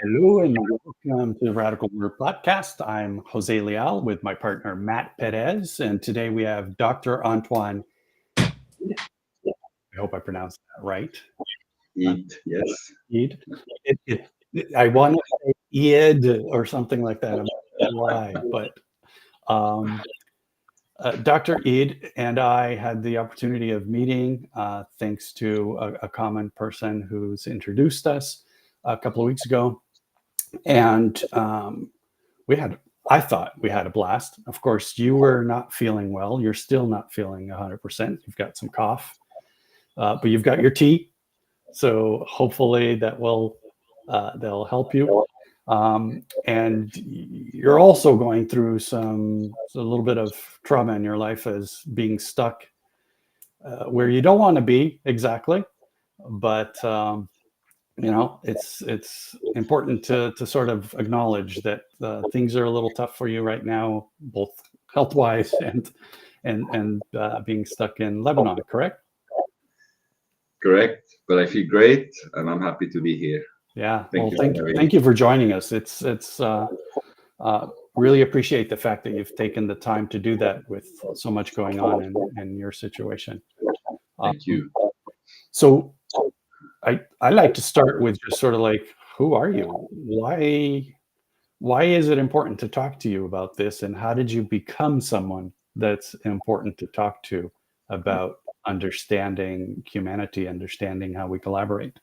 Hello and welcome to the Radical Word Podcast. I'm Jose Leal with my partner Matt Perez, and today we have Dr. Antoine. I hope I pronounced that right. Eid, yes. Eid. I want to say Eid or something like that. I'm not sure why, but um, Dr. Eid and I had the opportunity of meeting thanks to a common person who's introduced us a couple of weeks ago, and we had I thought we had a blast. Of course, you were not feeling well. You're still not feeling 100%. You've got some cough, but you've got your tea. So hopefully that'll help you. And you're also going through a little bit of trauma in your life as being stuck where you don't want to be exactly, but it's important to sort of acknowledge that things are a little tough for you right now, both health wise and being stuck in Lebanon. Correct? Correct. But I feel great and I'm happy to be here. Yeah. Thank Well, you thank for having me. thank you for joining us. It's really appreciate the fact that you've taken the time to do that with so much going on in your situation. Thank you. So I like to start with just sort of like, who are you? Why is it important to talk to you about this, and how did you become someone that's important to talk to about understanding humanity, understanding how we collaborate?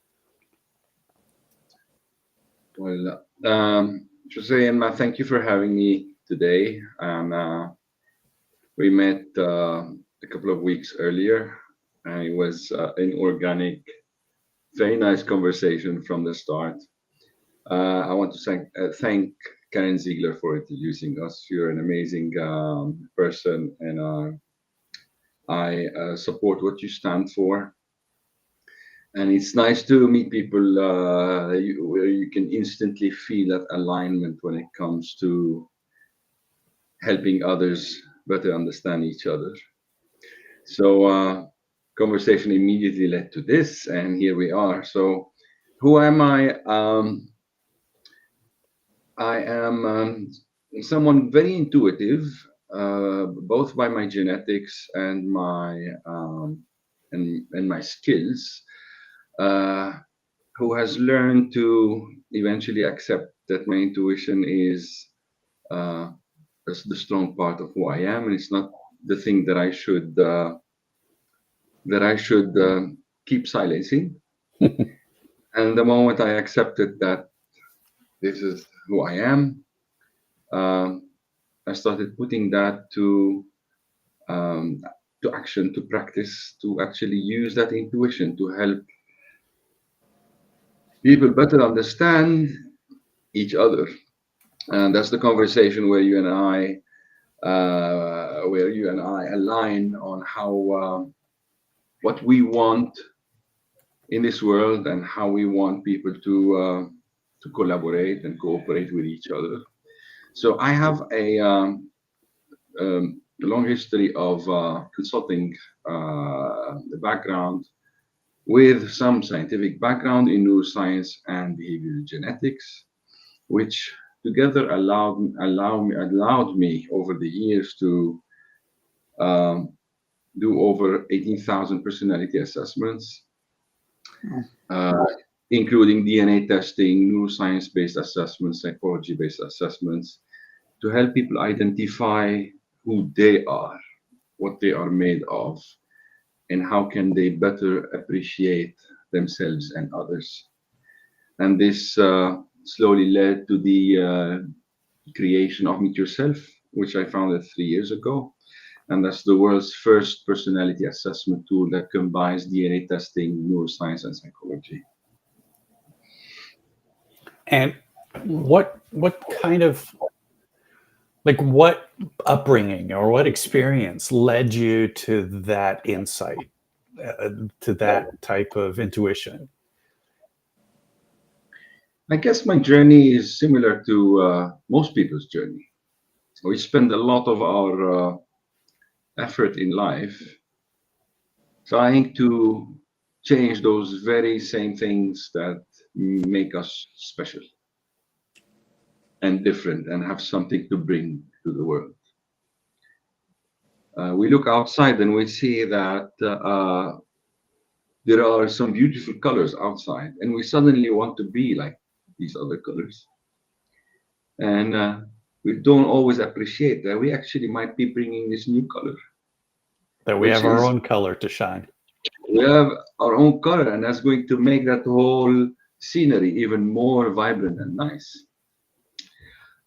Well, Jose and Matt, thank you for having me today. And we met a couple of weeks earlier, and it was an organic, very nice conversation from the start. I want to thank Karen Ziegler for introducing us. You're an amazing person, and I support what you stand for. And it's nice to meet people where you can instantly feel that alignment when it comes to helping others better understand each other. So, conversation immediately led to this, and here we are. So, who am I? I am someone very intuitive, both by my genetics and my skills. Uh, who has learned to eventually accept that my intuition uh, is the strong part of who I am, and it's not the thing that I should keep silencing. And the moment I accepted that this is who I am, um, I started putting that um, to action, to practice, to actually use that intuition to help people better understand each other. And that's the conversation where you and I align on how what we want in this world and how we want people to collaborate and cooperate with each other. So I have a long history of consulting background with some scientific background in neuroscience and behavioral genetics, which together allowed me over the years to um, do over 18,000 personality assessments, uh, including DNA testing, neuroscience-based assessments, psychology-based assessments, to help people identify who they are, what they are made of, and how can they better appreciate themselves and others. And this slowly led to the creation of Meet Yourself, which I founded 3 years ago. And that's the world's first personality assessment tool that combines DNA testing, neuroscience, and psychology. And what kind of what upbringing or what experience led you to that insight, to that type of intuition? I guess my journey is similar to most people's journey. We spend a lot of our effort in life trying to change those very same things that make us special. and different and have something to bring to the world. We look outside and we see that there are some beautiful colors outside, and we suddenly want to be like these other colors. And we don't always appreciate that we actually might be bringing this new color, That we which have our is own color to shine. we have our own color, and that's going to make that whole scenery even more vibrant and nice.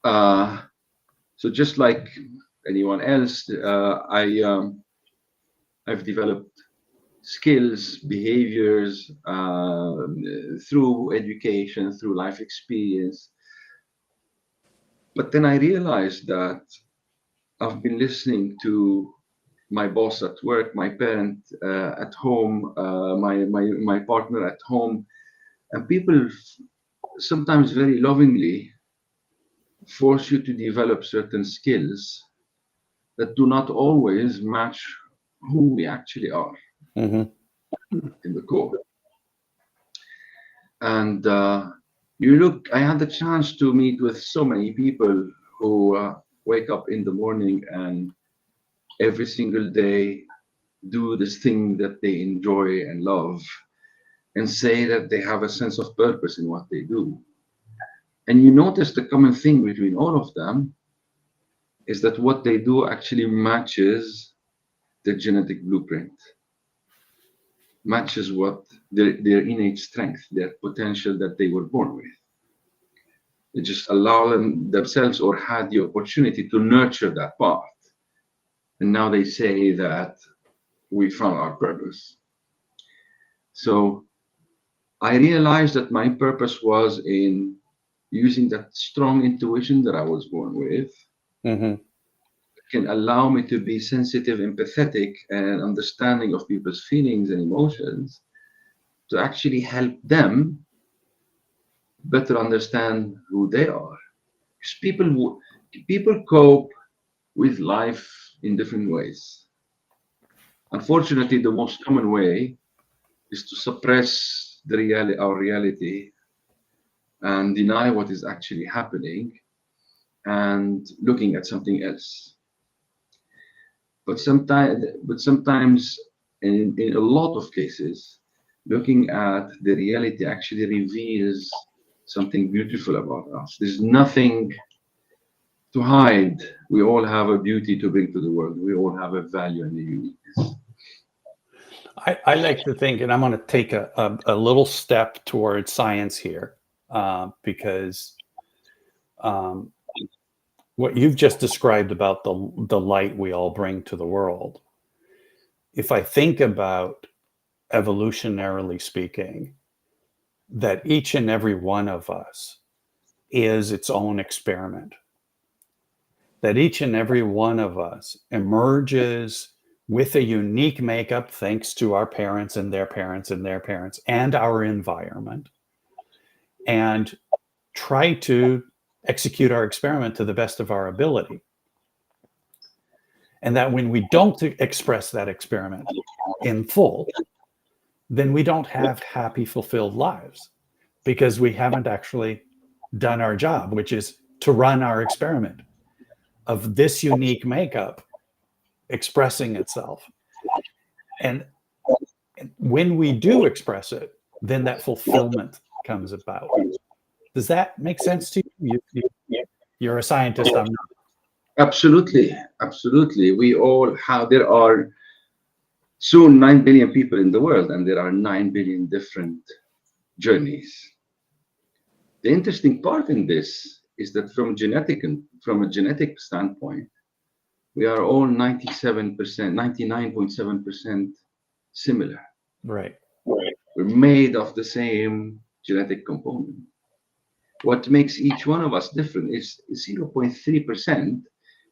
So just like anyone else, I've developed skills, behaviors through education, through life experience. But then I realized that I've been listening to my boss at work, my parent at home, my partner at home, and people sometimes very lovingly force you to develop certain skills that do not always match who we actually are Mm-hmm. in the core. And I had the chance to meet with so many people who wake up in the morning and every single day do this thing that they enjoy and love and say that they have a sense of purpose in what they do. And you notice the common thing between all of them is that what they do actually matches their genetic blueprint, matches what their innate strength, their potential that they were born with. They just allow themselves or had the opportunity to nurture that path. And now they say that we found our purpose. So I realized that my purpose was in using that strong intuition that I was born with, Mm-hmm. can allow me to be sensitive, empathetic, and understanding of people's feelings and emotions to actually help them better understand who they are. Because people cope with life in different ways. Unfortunately, the most common way is to suppress our reality and deny what is actually happening and looking at something else. But sometimes, in a lot of cases, looking at the reality actually reveals something beautiful about us. There's nothing to hide. We all have a beauty to bring to the world. We all have a value and a uniqueness. I like to think, and I'm going to take a little step towards science here, because um, what you've just described about the light we all bring to the world, if I think about evolutionarily speaking, that each and every one of us is its own experiment, that each and every one of us emerges with a unique makeup thanks to our parents and their parents and their parents and our environment, and try to execute our experiment to the best of our ability. And that when we don't express that experiment in full, then we don't have happy, fulfilled lives because we haven't actually done our job, which is to run our experiment of this unique makeup expressing itself. And when we do express it, then that fulfillment comes about. Does that make sense to you? You're a scientist, I'm not. Absolutely, absolutely. We all have, there are soon 9 billion people in the world, and there are 9 billion different journeys. The interesting part in this is that from a genetic standpoint, we are all 97%, 99.7% similar. Right. We're made of the same genetic component. What makes each one of us different is 0.3%,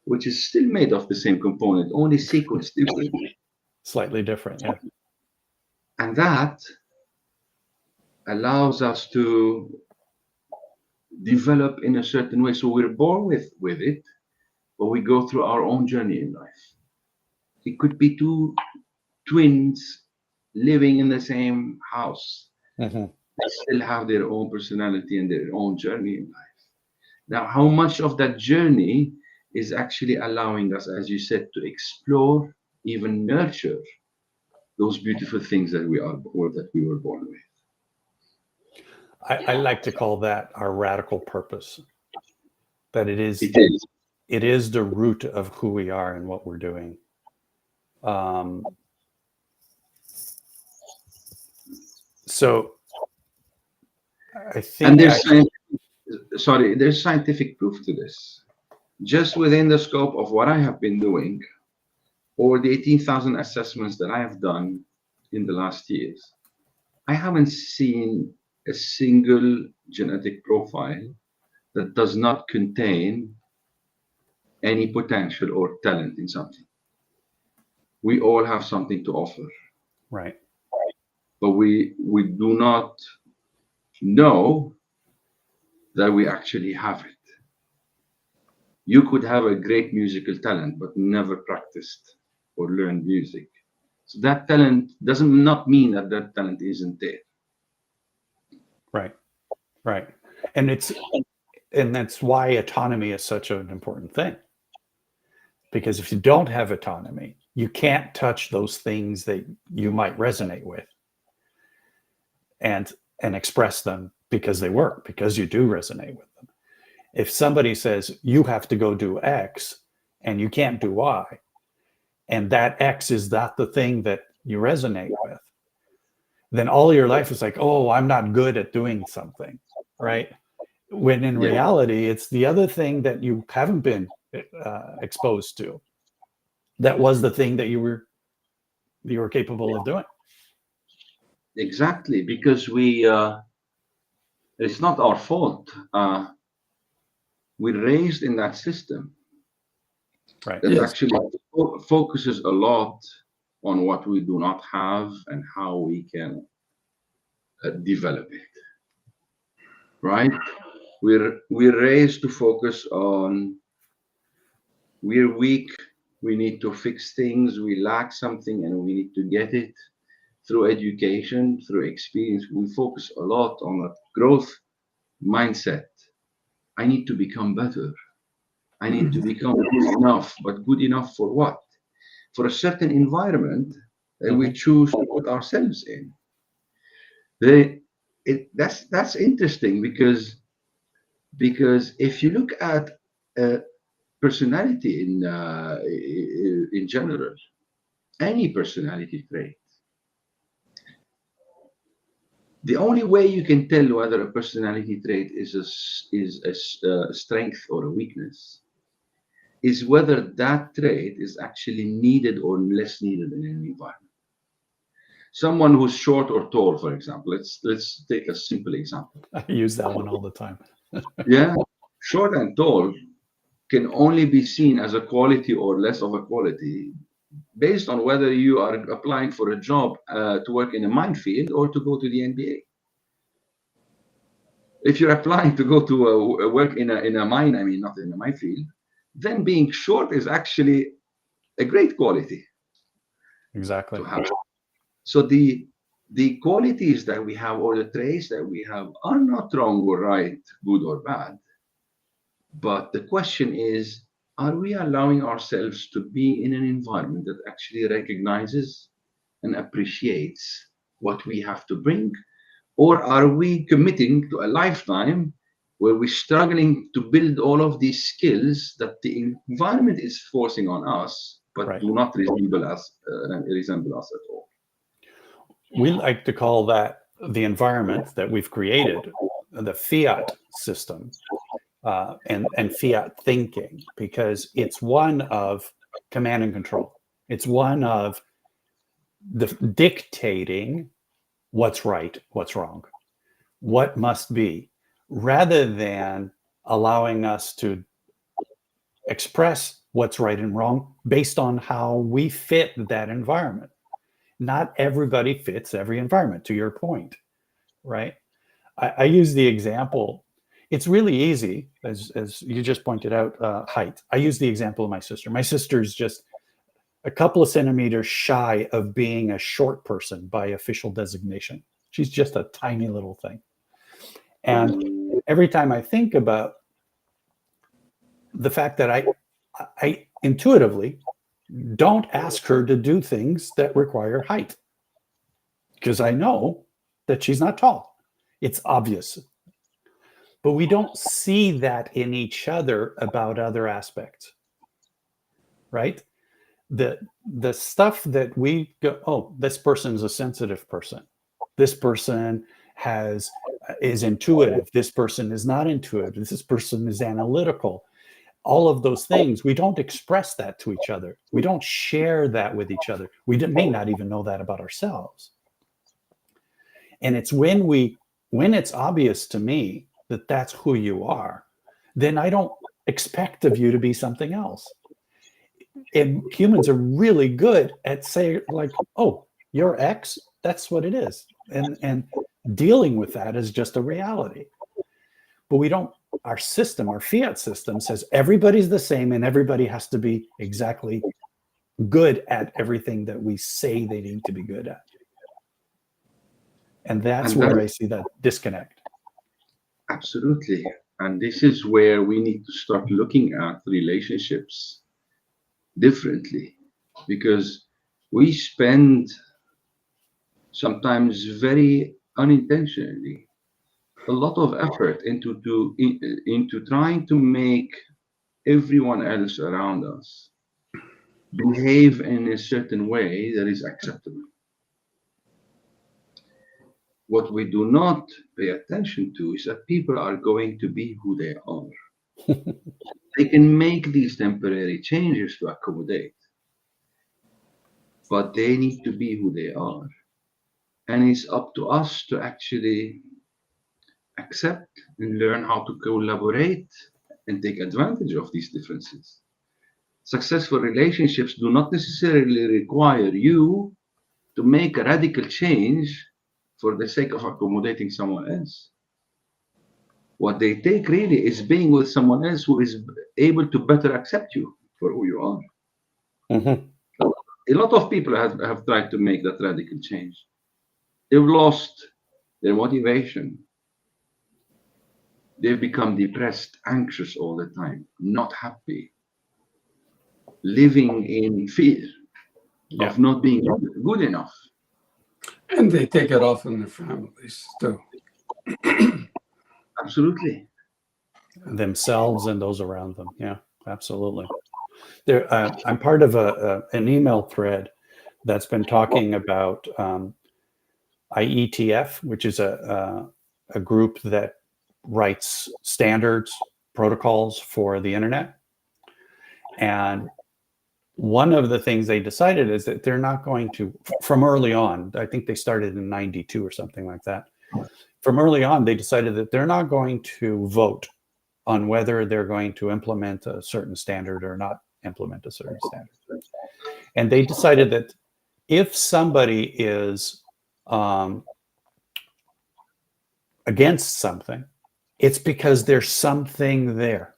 which is still made of the same component, only sequenced differently. Slightly different, yeah. And that allows us to develop in a certain way. So we're born with it, but we go through our own journey in life. It could be two twins living in the same house. Mm-hmm. They still have their own personality and their own journey in life. Now, how much of that journey is actually allowing us, as you said, to explore, even nurture those beautiful things that we were born with? I like to call that our radical purpose. That It is. it is the root of who we are and what we're doing. Um, so I And think there's scientific proof to this. Just within the scope of what I have been doing, or the 18,000 assessments that I have done in the last years, I haven't seen a single genetic profile that does not contain any potential or talent in something. We all have something to offer, right. but we do not know that we actually have it. You could have a great musical talent, but never practiced or learned music. So that talent doesn't not mean that that talent isn't there. Right. Right. And that's why autonomy is such an important thing. Because if you don't have autonomy, you can't touch those things that you might resonate with and express them because they work, because you do resonate with them. If somebody says you have to go do X and you can't do Y, and that X is not the thing that you resonate with, then all your life is like, oh, I'm not good at doing something, right? When in Yeah, reality, it's the other thing that you haven't been exposed to that was the thing that you were capable of doing. exactly. Because it's not our fault. We're raised in that system Right. that actually focuses a lot on what we do not have and how we can develop it. Right? We're raised to focus on we're weak, we need to fix things, we lack something, and we need to get it through education, through experience. We focus a lot on that growth mindset. I need to become better. I need to become good enough, but good enough for what? For a certain environment that we Mm-hmm. choose to put ourselves in. That's interesting because if you look at uh, personality in general, any personality trait, the only way you can tell whether a personality trait is a strength or a weakness is whether that trait is actually needed or less needed in an environment. Someone who's short or tall, for example, let's take a simple example. I use that one all the time. Yeah, short and tall can only be seen as a quality or less of a quality based on whether you are applying for a job to work in a minefield or to go to the NBA. If you're applying to go to work in a mine, I mean, not in a minefield, then being short is actually a great quality Exactly. to have. So the qualities that we have or the traits that we have are not wrong or right, good or bad. But the question is, are we allowing ourselves to be in an environment that actually recognizes and appreciates what we have to bring? Or are we committing to a lifetime where we're struggling to build all of these skills that the environment is forcing on us, but Right. do not resemble us at all? We like to call that the environment that we've created, the fiat system, and fiat thinking, because it's one of command and control. It's one of the dictating what's right, what's wrong, what must be, rather than allowing us to express what's right and wrong based on how we fit that environment. Not everybody fits every environment, to your point, right? I use the example. It's really easy, as you just pointed out, height. I use the example of my sister. My sister's just a couple of centimeters shy of being a short person by official designation. She's just a tiny little thing. And every time I think about the fact that I intuitively don't ask her to do things that require height because I know that she's not tall. It's obvious. But we don't see that in each other about other aspects, right? The stuff that we go, oh, this person is a sensitive person. This person is intuitive. This person is not intuitive. This person is analytical. All of those things, we don't express that to each other. We don't share that with each other. We may not even know that about ourselves. And it's when it's obvious to me that that's who you are, then I don't expect of you to be something else. And humans are really good at saying, like, oh, you're X, that's what it is. And dealing with that is just a reality. But we don't, our system, our fiat system says everybody's the same and everybody has to be exactly good at everything that we say they need to be good at. And that's where I see that disconnect. Absolutely. And this is where we need to start looking at relationships differently, because we spend sometimes very unintentionally a lot of effort into trying to make everyone else around us behave in a certain way that is acceptable. What we do not pay attention to is that people are going to be who they are. They can make these temporary changes to accommodate, but they need to be who they are. And it's up to us to actually accept and learn how to collaborate and take advantage of these differences. Successful relationships do not necessarily require you to make a radical change for the sake of accommodating someone else. What they take really is being with someone else who is able to better accept you for who you are. Mm-hmm. A lot of people have tried to make that radical change. They've lost their motivation. They've become depressed, anxious all the time, not happy, living in fear of not being good enough. And they take it off on their families too. Absolutely. Themselves and those around them. Yeah, absolutely. I'm part of an email thread that's been talking about IETF, which is a group that writes standards, protocols for the internet. And one of the things they decided is that they're not going to, from early on, I think they started in 92 or something like that. From early on, they decided that they're not going to vote on whether they're going to implement a certain standard or not implement a certain standard. And they decided that if somebody is against something, it's because there's something there.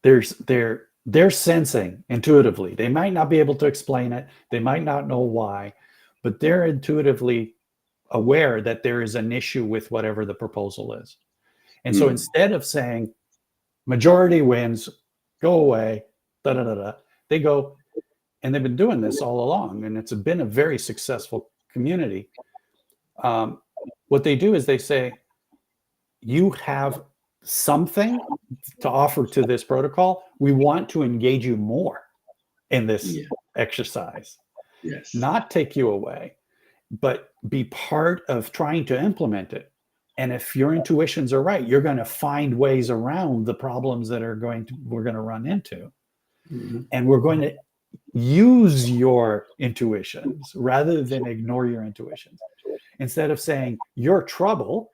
They're sensing intuitively. They might not be able to explain it. They might not know why, but they're intuitively aware that there is an issue with whatever the proposal is. And so instead of saying majority wins, go away, da da da da, they go, and they've been doing this all along, and it's been a very successful community. What they do is they say, you have something to offer to this protocol. We want to engage you more in this exercise. Yes. Not take you away, but be part of trying to implement it. And if your intuitions are right, you're going to find ways around the problems that we're going to run into. Mm-hmm. And we're going to use your intuitions rather than ignore your intuitions. Instead of saying you're trouble,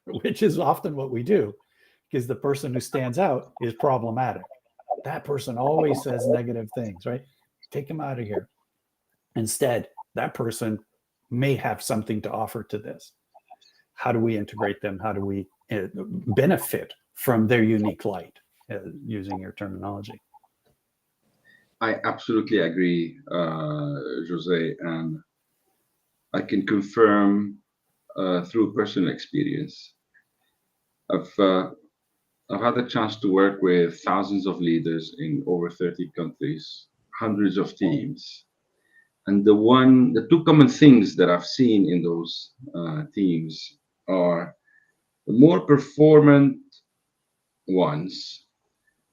which is often what we do, because the person who stands out is problematic. That person always says negative things, right? Take them out of here. Instead, that person may have something to offer to this. How do we integrate them? How do we benefit from their unique light, using your terminology? I absolutely agree, Jose, and I can confirm through personal experience. I've I've had the chance to work with thousands of leaders in over 30 countries, hundreds of teams. And the two common things that I've seen in those teams are the more performant ones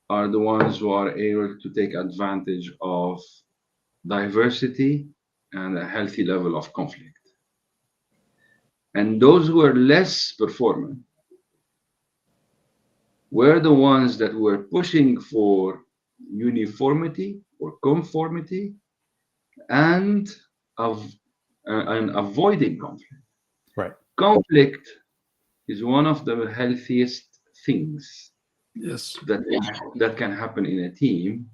are the ones who are able to take advantage of diversity and a healthy level of conflict. And those who are less performant were the ones that were pushing for uniformity or conformity and of and avoiding conflict. Right. Conflict is one of the healthiest things Yes. that can happen in a team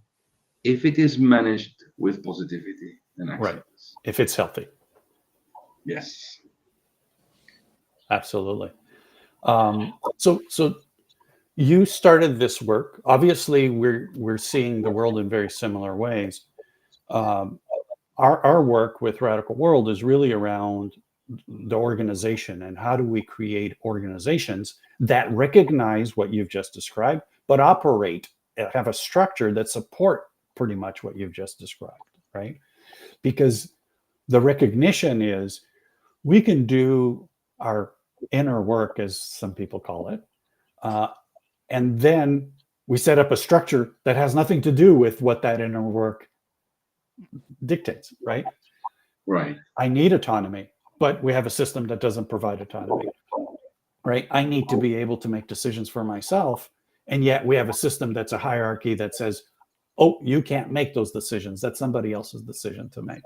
if it is managed with positivity and Right. acceptance. If it's healthy. Yes. Absolutely. So you started this work. Obviously, we're seeing the world in very similar ways. Um, our work with Radical World is really around the organization and how do we create organizations that recognize what you've just described, but operate, have a structure that support pretty much what you've just described, right? Because the recognition is we can do our inner work, as some people call it, uh, and then we set up a structure that has nothing to do with what that inner work dictates, right? Right. I need autonomy, but we have a system that doesn't provide autonomy, right? I need to be able to make decisions for myself, and yet we have a system that's a hierarchy that says, oh, you can't make those decisions. That's somebody else's decision to make.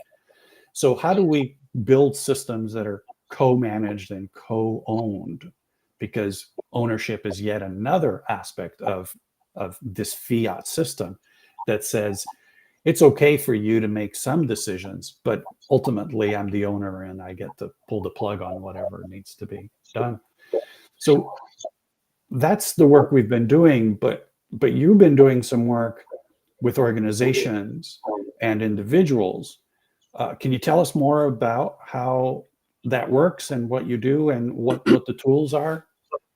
So how do we build systems that are co-managed and co-owned? Because ownership is yet another aspect of this fiat system that says it's okay for you to make some decisions, but ultimately I'm the owner and I get to pull the plug on whatever needs to be done. So that's the work we've been doing, but you've been doing some work with organizations and individuals. Can you tell us more about how that works and what you do and what the tools are?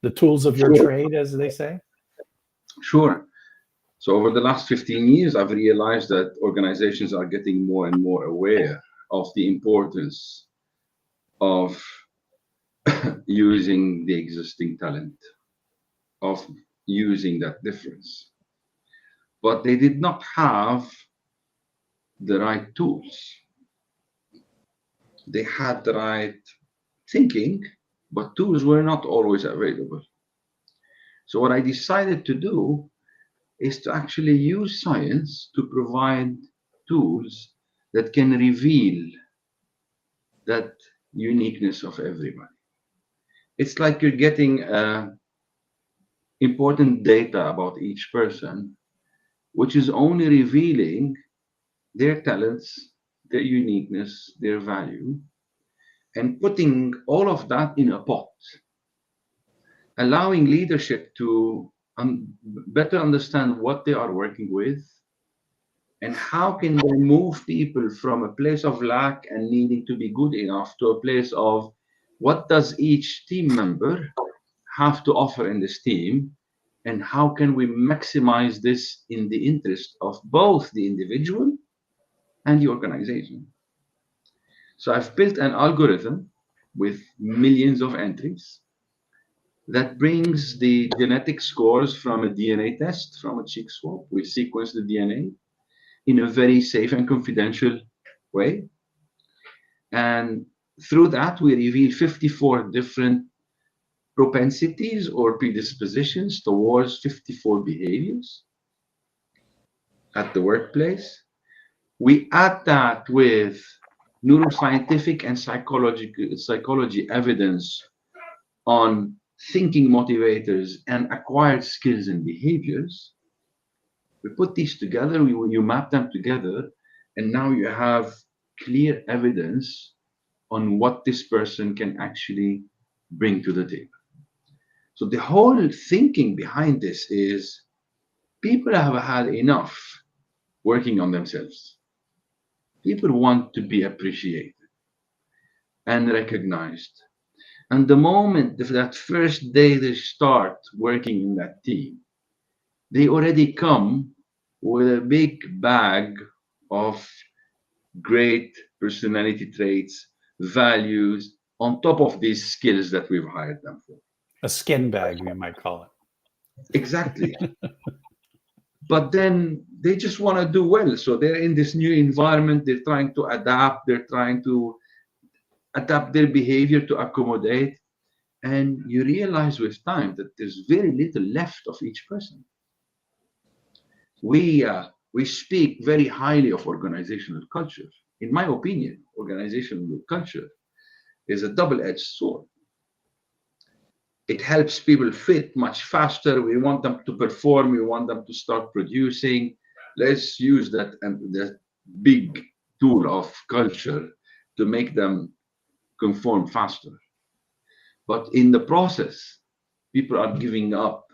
The tools of your Sure. trade, as they say? Sure. So over the last 15 years, I've realized that organizations are getting more and more aware of the importance of using the existing talent, of using that difference. But they did not have the right tools. They had the right thinking, but tools were not always available. So what I decided to do is to actually use science to provide tools that can reveal that uniqueness of everybody. It's like you're getting important data about each person, which is only revealing their talents, their uniqueness, their value, and putting all of that in a pot, allowing leadership to better understand what they are working with and how can they move people from a place of lack and needing to be good enough to a place of what does each team member have to offer in this team, and how can we maximize this in the interest of both the individual and the organization. So I've built an algorithm with millions of entries that brings the genetic scores from a DNA test, from a cheek swab. We sequence the DNA in a very safe and confidential way. And through that, we reveal 54 different propensities or predispositions towards 54 behaviors at the workplace. We add that with neuroscientific and psychology evidence on thinking motivators and acquired skills and behaviors. We put these together, you map them together, and now you have clear evidence on what this person can actually bring to the table. So the whole thinking behind this is people have had enough working on themselves. People want to be appreciated and recognized. And the moment that first day they start working in that team, they already come with a big bag of great personality traits, values, on top of these skills that we've hired them for. A skin bag, you might call it. Exactly. But then they just want to do well. So they're in this new environment, they're trying to adapt, they're trying to adapt their behavior to accommodate. And you realize with time that there's very little left of each person. We speak very highly of organizational culture. In my opinion, organizational culture is a double-edged sword. It helps people fit much faster. We want them to perform. We want them to start producing. Let's use that big tool of culture to make them conform faster. But in the process, people are giving up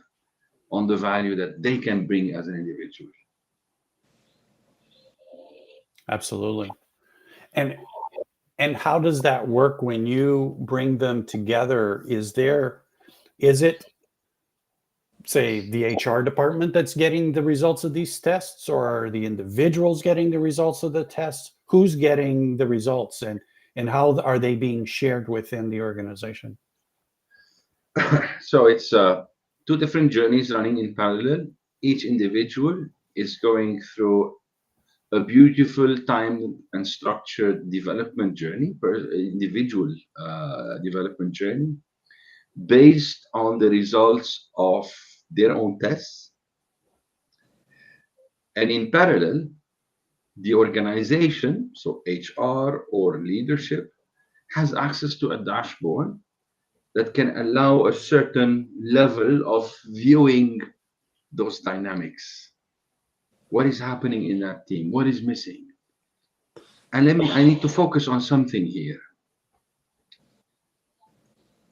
on the value that they can bring as an individual. Absolutely. And how does that work when you bring them together? Is it, say, the HR department that's getting the results of these tests, or are the individuals getting the results of the tests? Who's getting the results, and how are they being shared within the organization? So it's two different journeys running in parallel. Each individual is going through a beautiful timed and structured development journey, individual development journey, based on the results of their own tests. And in parallel, the organization, so HR or leadership, has access to a dashboard that can allow a certain level of viewing those dynamics. What is happening in that team? What is missing? And I need to focus on something here.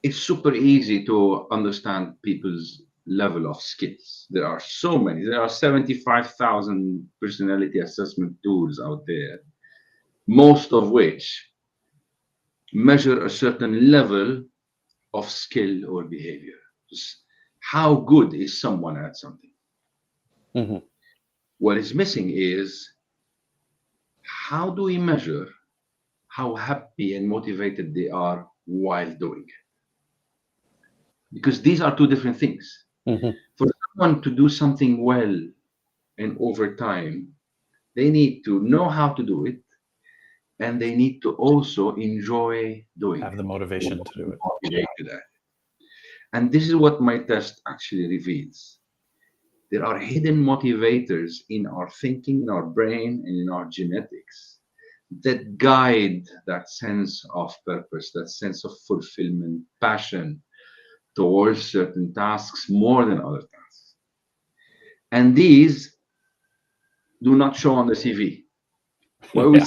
It's super easy to understand people's level of skills. There are so many. There are 75,000 personality assessment tools out there, most of which measure a certain level of skill or behavior. Just how good is someone at something? Mm-hmm. What is missing is, how do we measure how happy and motivated they are while doing it? Because these are two different things. Mm-hmm. For someone to do something well and over time, they need to know how to do it, and they need to also enjoy doing Have it. the motivation to do it. Motivated at it. And this is what my test actually reveals. There are hidden motivators in our thinking, in our brain, and in our genetics that guide that sense of purpose, that sense of fulfillment, passion towards certain tasks more than other tasks. And these do not show on the CV. What we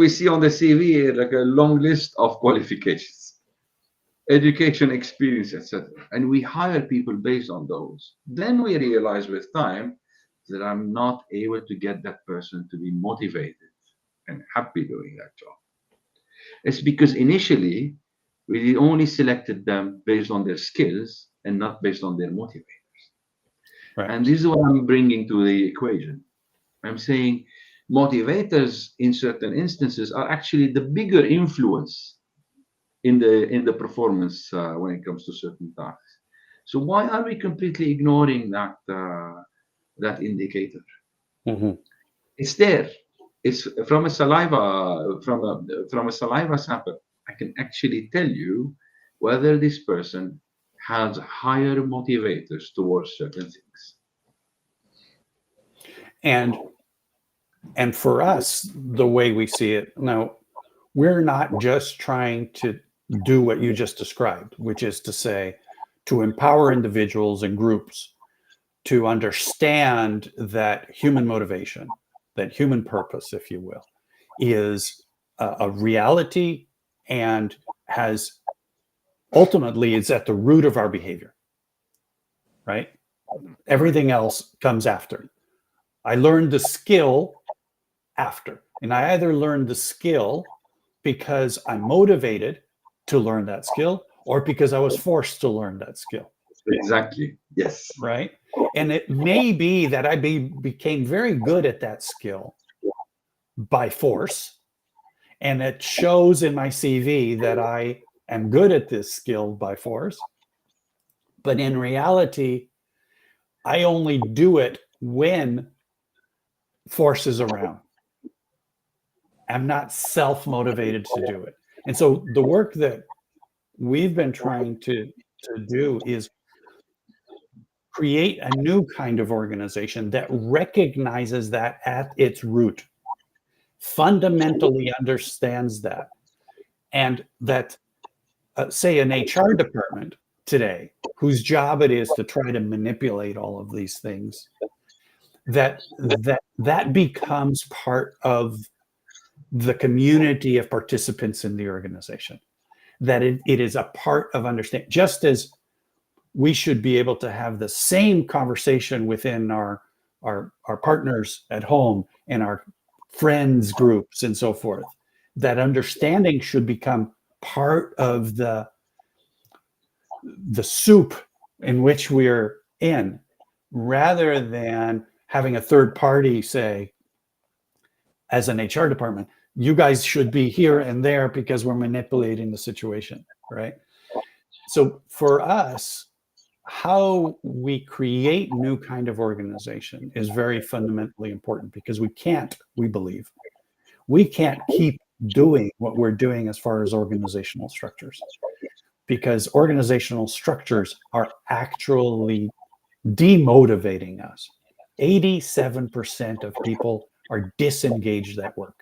see on the CV is like a long list of qualifications, education, experience, etc. And we hire people based on those. Then we realize with time that I'm not able to get that person to be motivated and happy doing that job. It's because initially we only selected them based on their skills and not based on their motivators. Right. And this is what I'm bringing to the equation. I'm saying motivators in certain instances are actually the bigger influence in the performance when it comes to certain tasks. So why are we completely ignoring that indicator? Mm-hmm. It's there. It's from a saliva sample. I can actually tell you whether this person has higher motivators towards certain things. And for us, the way we see it now, we're not just trying to do what you just described, which is to say, to empower individuals and groups to understand that human motivation, that human purpose, if you will, is a reality and has ultimately is at the root of our behavior, right? Everything else comes after. I learned the skill after, and I either learned the skill because I'm motivated to learn that skill or because I was forced to learn that skill. Exactly. Yes. right? And it may be that I became very good at that skill by force, and it shows in my CV that I am good at this skill by force. But in reality, I only do it when force is around. I'm not self-motivated to do it. And so the work that we've been trying to do is create a new kind of organization that recognizes that at its root, fundamentally understands that, and that, say, an HR department today, whose job it is to try to manipulate all of these things, that becomes part of the community of participants in the organization. That it is a part of understanding, just as we should be able to have the same conversation within our partners at home and our friends groups and so forth. That understanding should become part of the soup in which we're in, rather than having a third party say, as an HR department, you guys should be here and there because we're manipulating the situation, right? So for us, how we create new kind of organization is very fundamentally important, because we believe we can't keep doing what we're doing as far as organizational structures, because organizational structures are actually demotivating us. 87% of people are disengaged at work.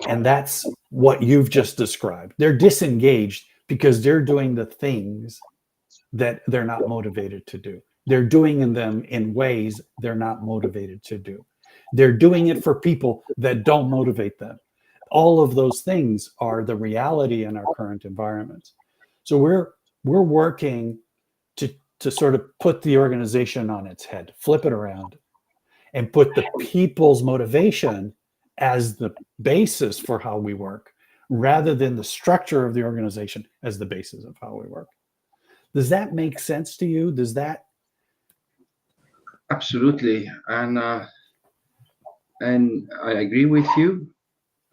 And that's what you've just described. They're disengaged because they're doing the things that they're not motivated to do. They're doing them in ways they're not motivated to do. They're doing it for people that don't motivate them. All of those things are the reality in our current environments. So we're working to sort of put the organization on its head, flip it around, and put the people's motivation as the basis for how we work, rather than the structure of the organization as the basis of how we work. Does that make sense to you? Does that? Absolutely. And I agree with you.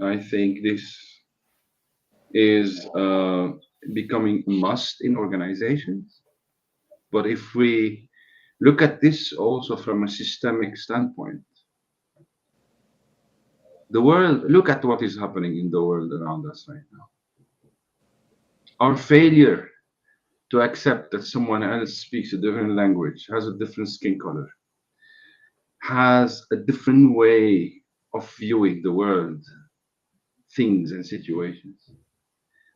I think this is becoming a must in organizations. But if we look at this also from a systemic standpoint, look at what is happening in the world around us right now. Our failure to accept that someone else speaks a different language, has a different skin color, has a different way of viewing the world, things and situations,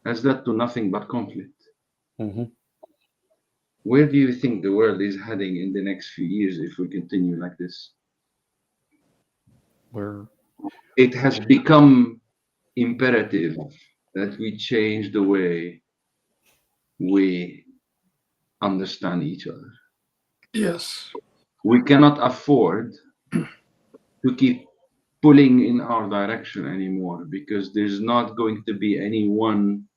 has led to nothing but conflict. Mm-hmm. Where do you think the world is heading in the next few years if we continue like this? It has become imperative that we change the way we understand each other. Yes. We cannot afford to keep pulling in our direction anymore, because there's not going to be anyone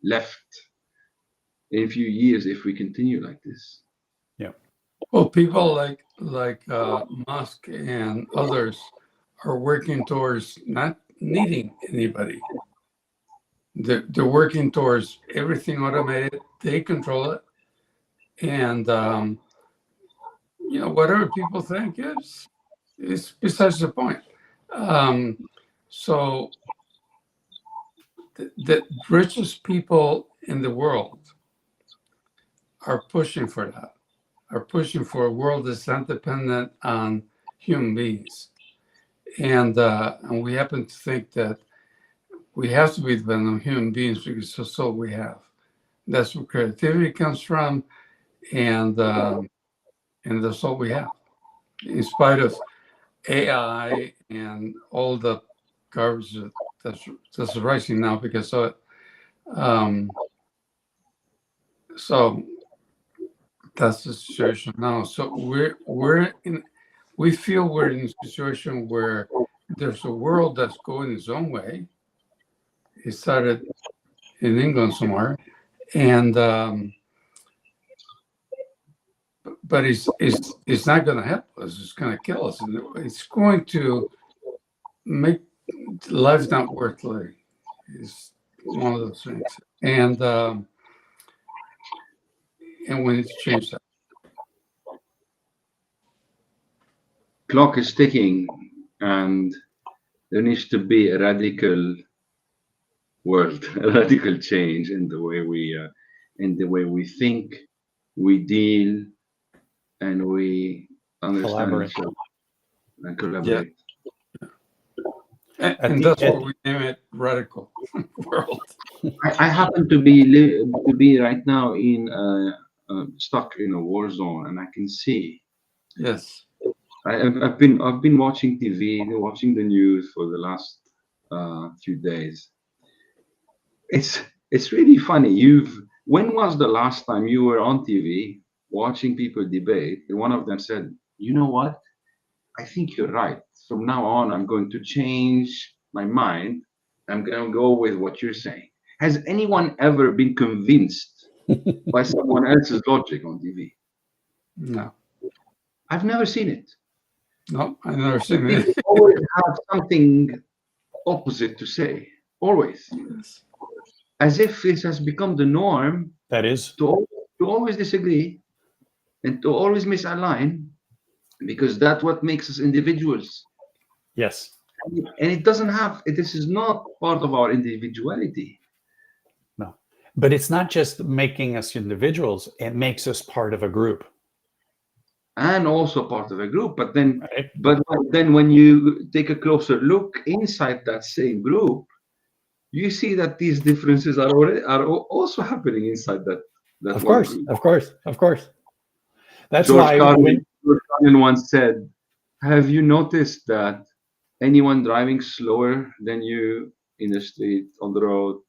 left in a few years if we continue like this. Yeah. Well, people like Musk and others are working towards not needing anybody. They're working towards everything automated. They control it, and whatever people think is besides the point. So the richest people in the world are pushing for that. Are pushing for a world that's not dependent on human beings, and we happen to think that we have to be dependent on human beings because that's all we have. That's where creativity comes from, and that's all we have. In spite of AI and all the garbage that's rising now because of it. So that's the situation now. So we feel we're in a situation where there's a world that's going its own way. It started in England somewhere, and but it's not going to help us. It's going to kill us, and it's going to make life not worth living. Is one of those things, and we need to change that. Clock is ticking, and there needs to be a radical world, a radical change in the way we think, we deal, and we understand Collaborate. each other and collaborate. And that's what we name it, radical world. I happen to be right now in stuck in a war zone, and I can see. Yes. I've been watching TV, watching the news for the last few days. It's really funny. When was the last time you were on TV watching people debate, and one of them said, "You know what? I think you're right. From now on, I'm going to change my mind. I'm going to go with what you're saying." Has anyone ever been convinced by someone else's logic on TV? No. I've never seen it. No, I've never seen They it. always have something opposite to say. Always. Yes. As if this has become the norm That is. to always disagree and to always misalign, because that's what makes us individuals. Yes. And it doesn't have, this is not part of our individuality. No. But it's not just making us individuals, it makes us part of a group. And also part of a group. But then, Right? but then when you take a closer look inside that same group, you see that these differences are also happening inside that Of one course, group. of course, of course. That's George why Carlin once said, "Have you noticed that anyone driving slower than you in the street on the road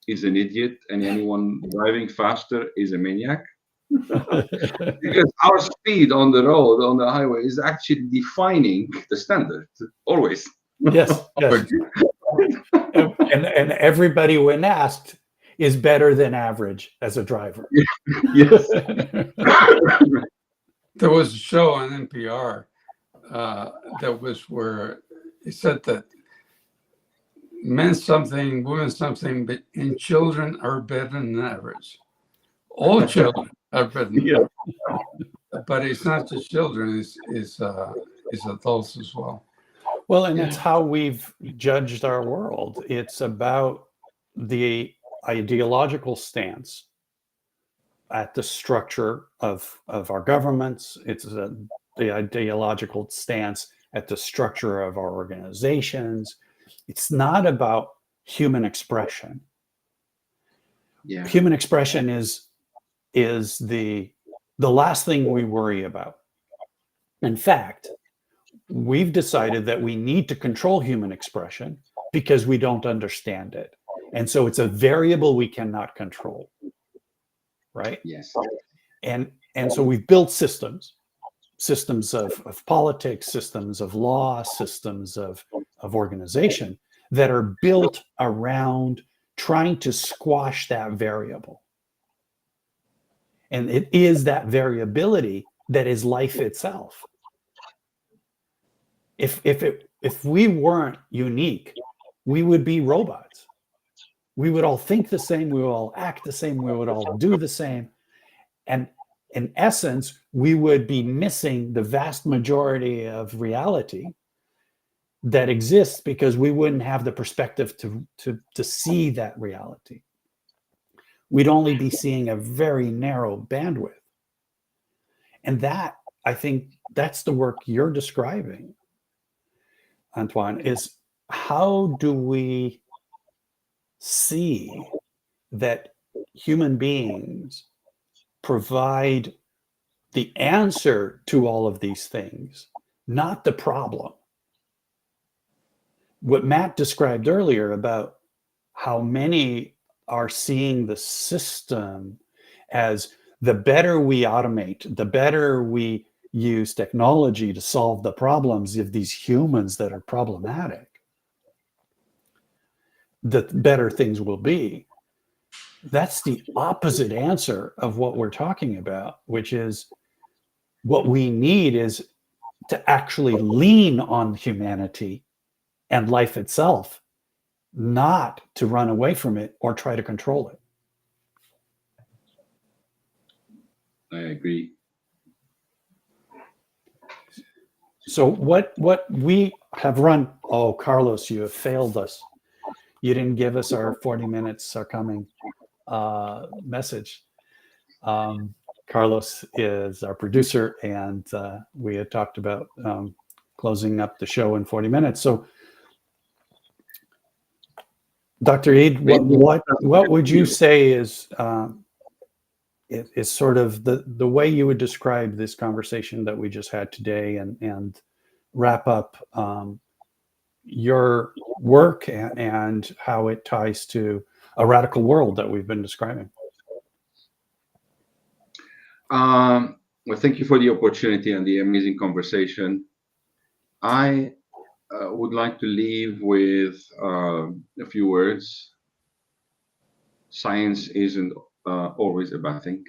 is an idiot, and anyone driving faster is a maniac?" Because our speed on the road, on the highway, is actually defining the standard always. yes, yes. and everybody, when asked, is better than average as a driver. Yes. There was a show on NPR that was where it said that men something, women something, and children are better than average. All children are better than average. But it's not just children, it's adults as well. Well, and that's how we've judged our world. It's about the ideological stance at the structure of our governments. It's the ideological stance at the structure of our organizations. It's not about human expression. Yeah. Human expression is the last thing we worry about. In fact, we've decided that we need to control human expression because we don't understand it. And so it's a variable we cannot control. Right? Yes. And so we've built systems of politics, systems of law, systems of organization that are built around trying to squash that variable. And it is that variability that is life itself. If we weren't unique, we would be robots. We would all think the same, we would all act the same, we would all do the same. And in essence, we would be missing the vast majority of reality that exists because we wouldn't have the perspective to see that reality. We'd only be seeing a very narrow bandwidth. And that, I think, that's the work you're describing, Antoine, is how do we see that human beings provide the answer to all of these things, not the problem. What Matt described earlier about how many are seeing the system as the better we automate, the better we use technology to solve the problems of these humans that are problematic, the better things will be. That's the opposite answer of what we're talking about, which is what we need is to actually lean on humanity and life itself, not to run away from it or try to control it. I agree. So what we have run, oh, Carlos, you have failed us. You didn't give us our 40 minutes are coming message. Carlos is our producer, and we had talked about closing up the show in 40 minutes. So, Dr. Eid, what would you say is sort of the way you would describe this conversation that we just had today, and wrap up your work and how it ties to a radical world that we've been describing? Well, thank you for the opportunity and the amazing conversation. I would like to leave with a few words. Science isn't always a bad thing.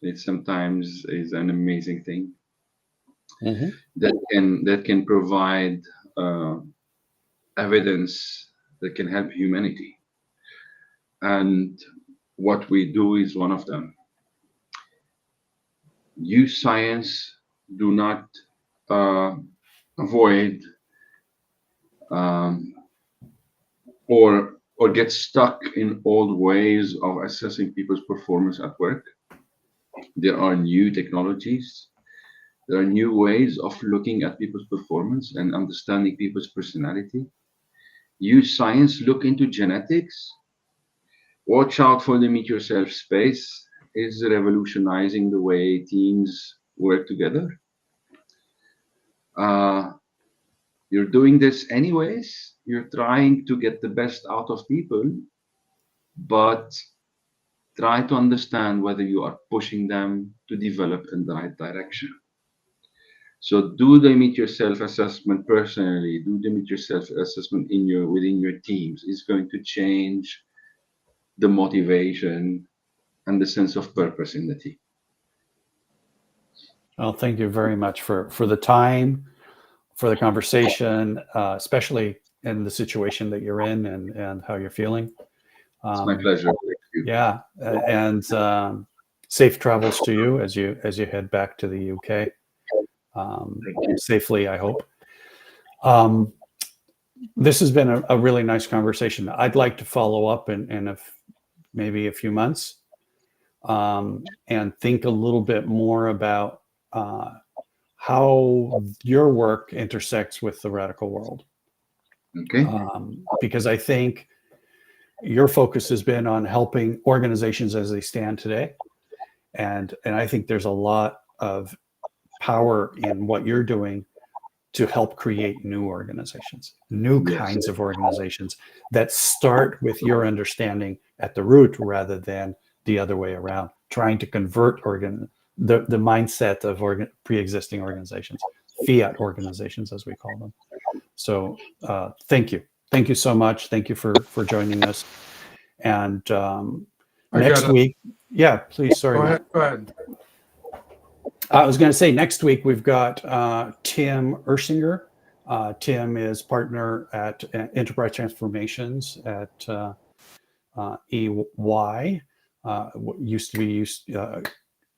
It sometimes is an amazing thing that can provide evidence that can help humanity. And what we do is one of them. Use science. Do not avoid or get stuck in old ways of assessing people's performance at work. There are new technologies. There are new ways of looking at people's performance and understanding people's personality. Use science. Look into genetics. Watch out for the meet yourself space. Is revolutionizing the way teams work together. You're doing this anyways. You're trying to get the best out of people, but try to understand whether you are pushing them to develop in the right direction. So do the meet yourself assessment personally. Do the meet yourself assessment within your teams. It's going to change the motivation and the sense of purpose in the team. Well, thank you very much for the time, for the conversation, especially in the situation that you're in and how you're feeling. It's my pleasure. Thank you. Yeah, and safe travels to you as you head back to the UK safely, I hope. This has been a really nice conversation. I'd like to follow up in maybe a few months and think a little bit more about how your work intersects with the radical world. Okay. Because I think your focus has been on helping organizations as they stand today. And I think there's a lot of power in what you're doing to help create new organizations, new kinds of organizations that start with your understanding at the root rather than the other way around, trying to convert the mindset of pre-existing organizations, fiat organizations, as we call them. So thank you. Thank you so much. Thank you for joining us. And next week, yeah, please, sorry. Go ahead. I was going to say next week we've got Tim Ersinger. Tim is partner at Enterprise Transformations at EY. Used to be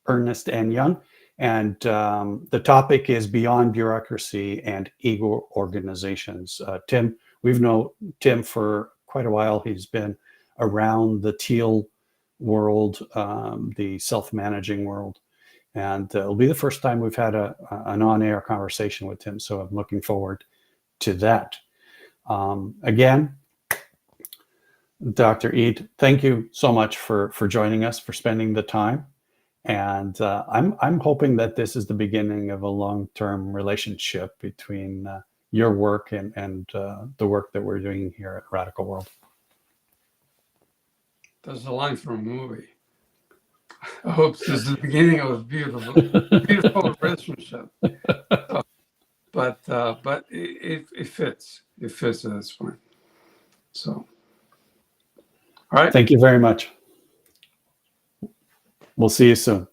Ernst and Young. And the topic is Beyond Bureaucracy and Ego Organizations. Tim, we've known Tim for quite a while. He's been around the teal world, the self-managing world. And it'll be the first time we've had an on-air conversation with him. So I'm looking forward to that. Again, Dr. Eid, thank you so much for joining us, for spending the time. And I'm hoping that this is the beginning of a long-term relationship between your work and the work that we're doing here at Radical World. That's a line from a movie. I hope this is the beginning of a beautiful relationship. But it fits. It fits at this point. So, all right. Thank you very much. We'll see you soon.